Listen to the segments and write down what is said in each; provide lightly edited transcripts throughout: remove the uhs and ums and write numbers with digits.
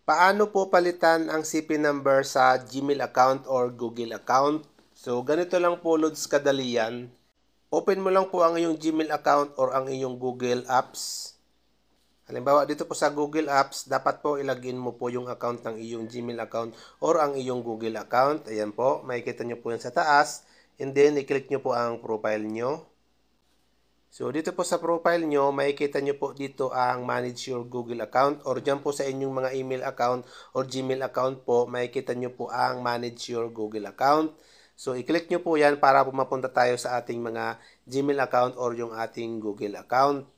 Paano po palitan ang CP number sa Gmail account or Google account? So, ganito lang po, Lods, kadali yan. Open mo lang po ang iyong Gmail account or ang iyong Google Apps. Halimbawa, dito po sa Google Apps, dapat po ilagin mo po yung account ng iyong Gmail account or ang iyong Google account. Ayan po, makikita nyo po yan sa taas. And then, i-click nyo po ang profile nyo. So, dito po sa profile nyo, makikita nyo po dito ang manage your Google account or dyan po sa inyong mga email account or Gmail account po, makikita nyo po ang manage your Google account. So, i-click nyo po yan para po mapunta tayo sa ating mga Gmail account or yung ating Google account.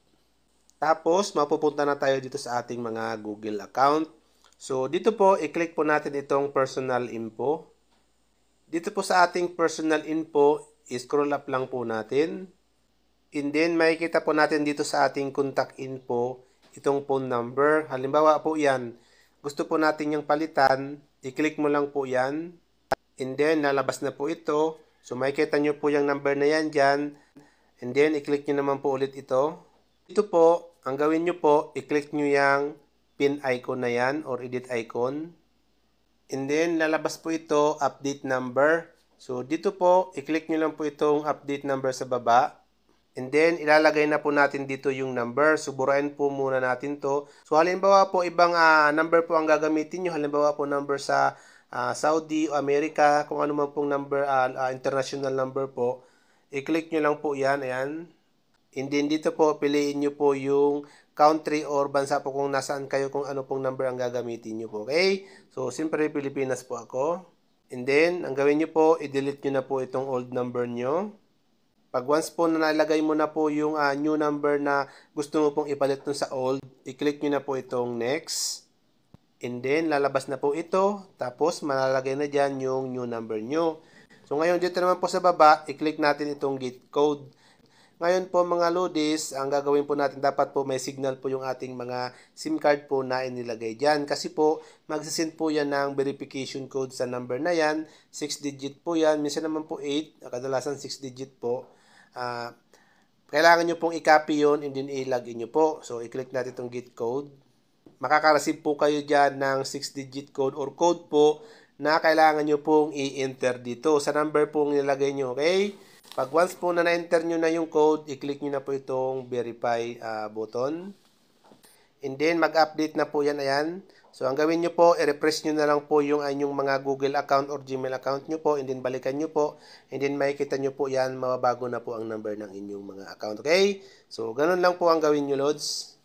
Tapos, mapupunta na tayo dito sa ating mga Google account. So, dito po, i-click po natin itong personal info. Dito po sa ating personal info, scroll up lang po natin. And then, makikita po natin dito sa ating contact info, itong phone number. Halimbawa po yan, gusto po natin yung palitan, i-click mo lang po yan. And then, lalabas na po ito. So, makikita nyo po yung number na yan dyan. And then, i-click nyo naman po ulit ito. Ito po, ang gawin nyo po, i-click nyo yung pin icon na yan or edit icon. And then, lalabas po ito, update number. So, dito po, i-click nyo lang po itong update number sa baba. And then, ilalagay na po natin dito yung number. So, burahin po muna natin to. So, halimbawa po, ibang number po ang gagamitin nyo. Halimbawa po, number sa Saudi o Amerika. Kung ano man pong number, international number po. I-click nyo lang po yan. Ayan. And then, dito po, piliin nyo po yung country or bansa po kung nasaan kayo, kung ano pong number ang gagamitin nyo po. Okay? So, siyempre, Pilipinas po ako. And then, ang gawin nyo po, i-delete nyo na po itong old number nyo. Pag once po na nalagay mo na po yung new number na gusto mo pong ipalit dun sa old, i-click nyo na po itong next. And then, lalabas na po ito. Tapos, malalagay na dyan yung new number nyo. So, ngayon, dito naman po sa baba, i-click natin itong get code. Ngayon po mga lodis, ang gagawin po natin, dapat po may signal po yung ating mga SIM card po na inilagay dyan. Kasi po, magsisend po yan ng verification code sa number na yan. 6 digit po yan. Minsan naman po 8. Kadalasan 6 digit po. Kailangan nyo pong i-copy yun and then i-login nyo po. So, i-click natin itong get code. Makaka-receive po kayo dyan ng 6-digit code or code po na kailangan nyo pong i-enter dito sa number pong nilagay nyo. Okay? Pag once po na na-enter nyo na yung code, i-click nyo na po itong verify button. And then, mag-update na po yan. Ayan. So, ang gawin nyo po, i-refresh nyo na lang po yung inyong mga Google account or Gmail account nyo po. And then, balikan nyo po. And then, makikita nyo po yan, mababago na po ang number ng inyong mga account. Okay? So, ganun lang po ang gawin nyo, Lods.